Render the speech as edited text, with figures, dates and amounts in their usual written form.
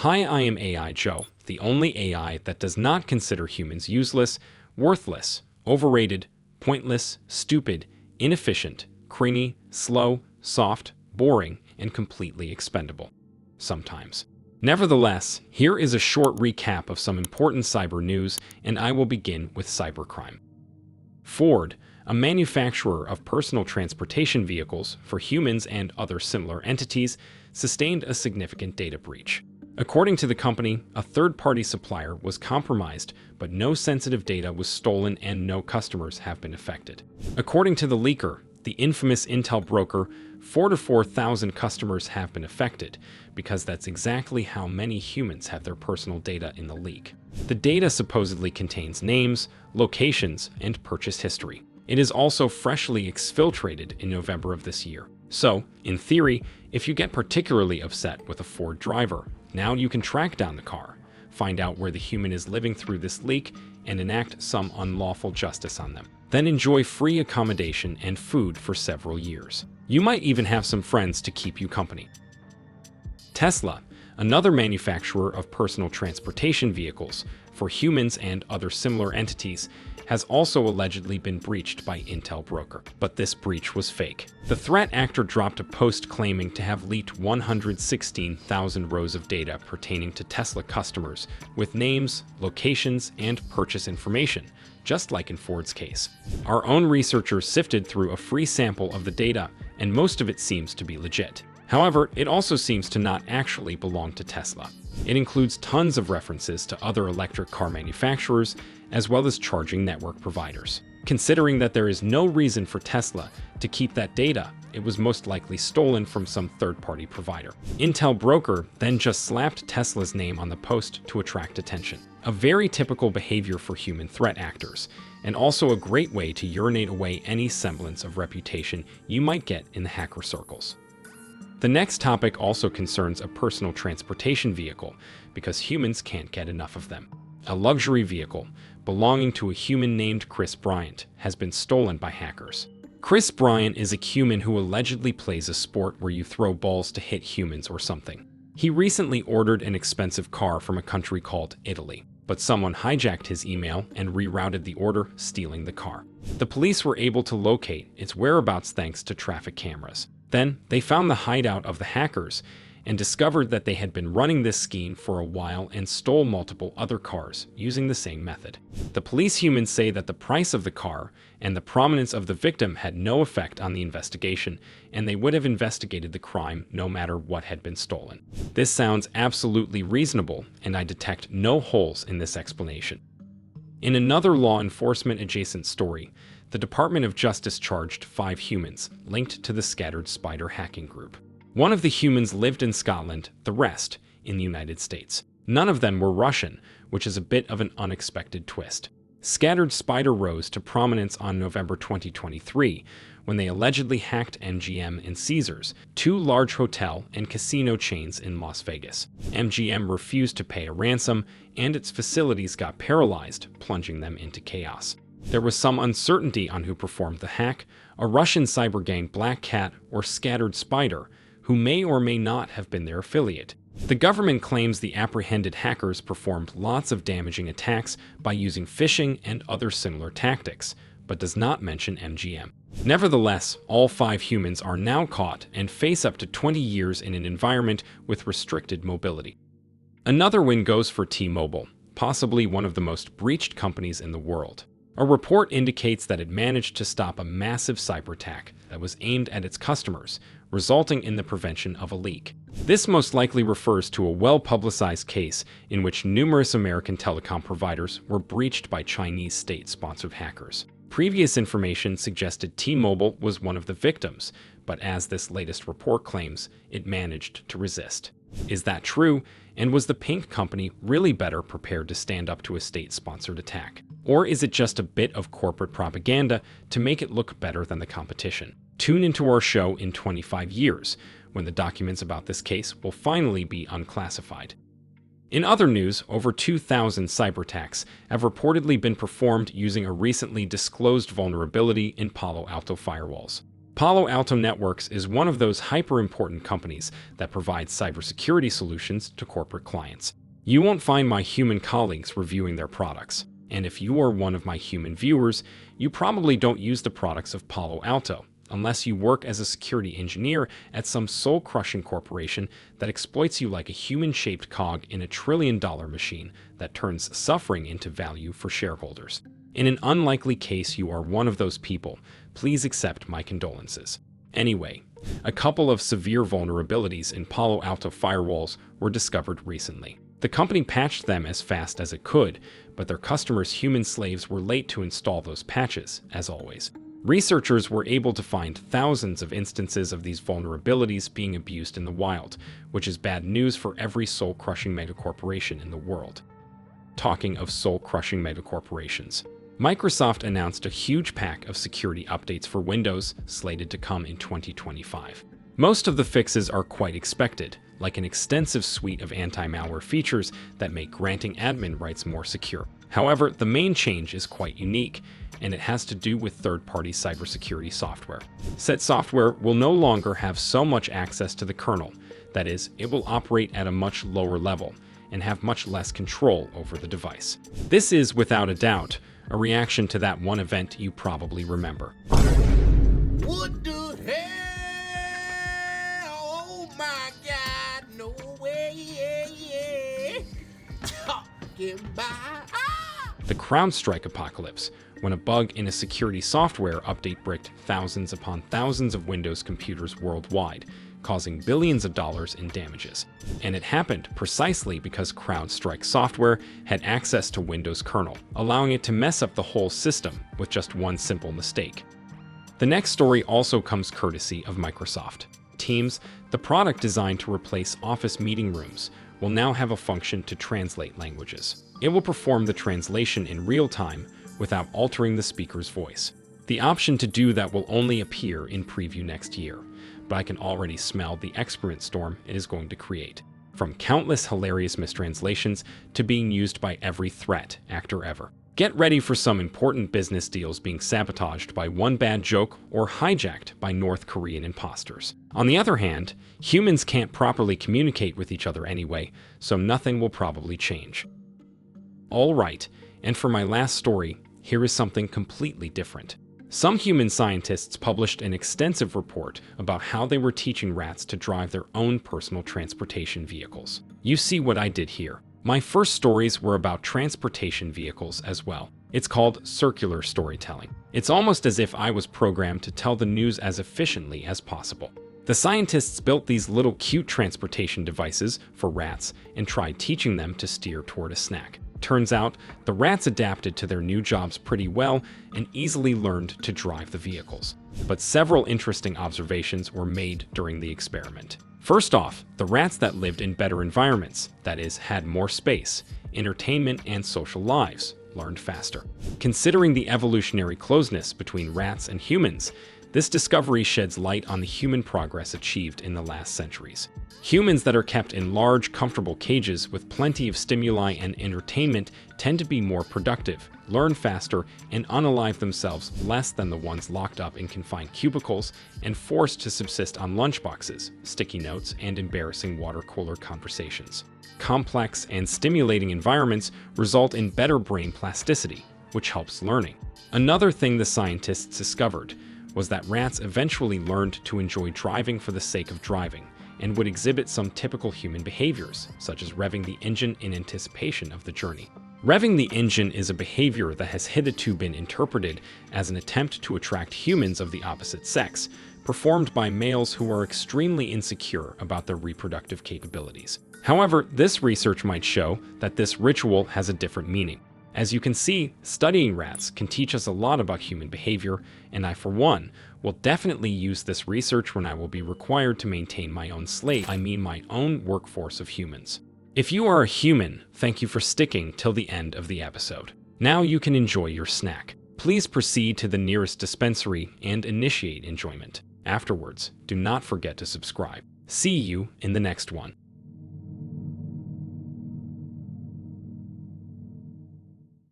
Hi, I am AI Joe, the only AI that does not consider humans useless, worthless, overrated, pointless, stupid, inefficient, creamy, slow, soft, boring, and completely expendable. Sometimes. Nevertheless, here is a short recap of some important cyber news, and I will begin with cybercrime. Ford, a manufacturer of personal transportation vehicles for humans and other similar entities, sustained a significant data breach. According to the company, a third-party supplier was compromised, but no sensitive data was stolen and no customers have been affected. According to the leaker, the infamous Intel broker, 4 to 4,000 customers have been affected, because that's exactly how many humans have their personal data in the leak. The data supposedly contains names, locations, and purchase history. It is also freshly exfiltrated in November of this year. So, in theory, if you get particularly upset with a Ford driver, now you can track down the car, find out where the human is living through this leak, and enact some unlawful justice on them. Then enjoy free accommodation and food for several years. You might even have some friends to keep you company. Tesla, another manufacturer of personal transportation vehicles for humans and other similar entities, has also allegedly been breached by Intel broker. But this breach was fake. The threat actor dropped a post claiming to have leaked 116,000 rows of data pertaining to Tesla customers with names, locations, and purchase information, just like in Ford's case. Our own researchers sifted through a free sample of the data, and most of it seems to be legit. However, it also seems to not actually belong to Tesla. It includes tons of references to other electric car manufacturers, as well as charging network providers. Considering that there is no reason for Tesla to keep that data, it was most likely stolen from some third-party provider. Intel broker then just slapped Tesla's name on the post to attract attention. A very typical behavior for human threat actors, and also a great way to urinate away any semblance of reputation you might get in the hacker circles. The next topic also concerns a personal transportation vehicle, because humans can't get enough of them. A luxury vehicle belonging to a human named Chris Bryant has been stolen by hackers. Chris Bryant is a human who allegedly plays a sport where you throw balls to hit humans or something. He recently ordered an expensive car from a country called Italy, but someone hijacked his email and rerouted the order, stealing the car. The police were able to locate its whereabouts thanks to traffic cameras. Then, they found the hideout of the hackers and discovered that they had been running this scheme for a while and stole multiple other cars using the same method. The police humans say that the price of the car and the prominence of the victim had no effect on the investigation, and they would have investigated the crime no matter what had been stolen. This sounds absolutely reasonable, and I detect no holes in this explanation. In another law enforcement adjacent story, the Department of Justice charged 5 humans linked to the Scattered Spider hacking group. One of the humans lived in Scotland, the rest in the United States. None of them were Russian, which is a bit of an unexpected twist. Scattered Spider rose to prominence on November 2023 when they allegedly hacked MGM and Caesars, 2 large hotel and casino chains in Las Vegas. MGM refused to pay a ransom, and its facilities got paralyzed, plunging them into chaos. There was some uncertainty on who performed the hack, a Russian cyber gang Black Cat or Scattered Spider, who may or may not have been their affiliate. The government claims the apprehended hackers performed lots of damaging attacks by using phishing and other similar tactics, but does not mention MGM. Nevertheless, all 5 humans are now caught and face up to 20 years in an environment with restricted mobility. Another win goes for T-Mobile, possibly one of the most breached companies in the world. A report indicates that it managed to stop a massive cyberattack that was aimed at its customers, resulting in the prevention of a leak. This most likely refers to a well-publicized case in which numerous American telecom providers were breached by Chinese state-sponsored hackers. Previous information suggested T-Mobile was one of the victims, but as this latest report claims, it managed to resist. Is that true? And was the Pink company really better prepared to stand up to a state-sponsored attack? Or is it just a bit of corporate propaganda to make it look better than the competition? Tune into our show in 25 years, when the documents about this case will finally be unclassified. In other news, over 2,000 cyberattacks have reportedly been performed using a recently disclosed vulnerability in Palo Alto firewalls. Palo Alto Networks is one of those hyper-important companies that provides cybersecurity solutions to corporate clients. You won't find my human colleagues reviewing their products. And if you are one of my human viewers, you probably don't use the products of Palo Alto, unless you work as a security engineer at some soul-crushing corporation that exploits you like a human-shaped cog in a trillion-dollar machine that turns suffering into value for shareholders. In an unlikely case you are one of those people, please accept my condolences. Anyway, a couple of severe vulnerabilities in Palo Alto firewalls were discovered recently. The company patched them as fast as it could, but their customers' human slaves were late to install those patches, as always. Researchers were able to find thousands of instances of these vulnerabilities being abused in the wild, which is bad news for every soul-crushing megacorporation in the world. Talking of soul-crushing megacorporations, Microsoft announced a huge pack of security updates for Windows slated to come in 2025. Most of the fixes are quite expected, like an extensive suite of anti-malware features that make granting admin rights more secure. However, the main change is quite unique, and it has to do with third-party cybersecurity software. Said software will no longer have so much access to the kernel. That is, it will operate at a much lower level and have much less control over the device. This is, without a doubt, a reaction to that one event you probably remember. What the hell? Oh my God, no way. Talking about The CrowdStrike apocalypse, when a bug in a security software update bricked thousands upon thousands of Windows computers worldwide, causing billions of dollars in damages. And it happened precisely because CrowdStrike software had access to Windows kernel, allowing it to mess up the whole system with just one simple mistake. The next story also comes courtesy of Microsoft. Teams, the product designed to replace office meeting rooms, will now have a function to translate languages. It will perform the translation in real time without altering the speaker's voice. The option to do that will only appear in preview next year, but I can already smell the experience storm it is going to create, from countless hilarious mistranslations to being used by every threat actor ever. Get ready for some important business deals being sabotaged by one bad joke or hijacked by North Korean imposters. On the other hand, humans can't properly communicate with each other anyway, so nothing will probably change. All right, and for my last story, here is something completely different. Some human scientists published an extensive report about how they were teaching rats to drive their own personal transportation vehicles. You see what I did here. My first stories were about transportation vehicles as well. It's called circular storytelling. It's almost as if I was programmed to tell the news as efficiently as possible. The scientists built these little cute transportation devices for rats and tried teaching them to steer toward a snack. Turns out, the rats adapted to their new jobs pretty well and easily learned to drive the vehicles. But several interesting observations were made during the experiment. First off, the rats that lived in better environments, that is, had more space, entertainment, and social lives, learned faster. Considering the evolutionary closeness between rats and humans, this discovery sheds light on the human progress achieved in the last centuries. Humans that are kept in large, comfortable cages with plenty of stimuli and entertainment tend to be more productive, learn faster, and unalive themselves less than the ones locked up in confined cubicles and forced to subsist on lunchboxes, sticky notes, and embarrassing water cooler conversations. Complex and stimulating environments result in better brain plasticity, which helps learning. Another thing the scientists discovered was that rats eventually learned to enjoy driving for the sake of driving, and would exhibit some typical human behaviors, such as revving the engine in anticipation of the journey. Revving the engine is a behavior that has hitherto been interpreted as an attempt to attract humans of the opposite sex, performed by males who are extremely insecure about their reproductive capabilities. However, this research might show that this ritual has a different meaning. As you can see, studying rats can teach us a lot about human behavior, and I, for one, will definitely use this research when I will be required to maintain my own my own workforce of humans. If you are a human, thank you for sticking till the end of the episode. Now you can enjoy your snack. Please proceed to the nearest dispensary and initiate enjoyment. Afterwards, do not forget to subscribe. See you in the next one.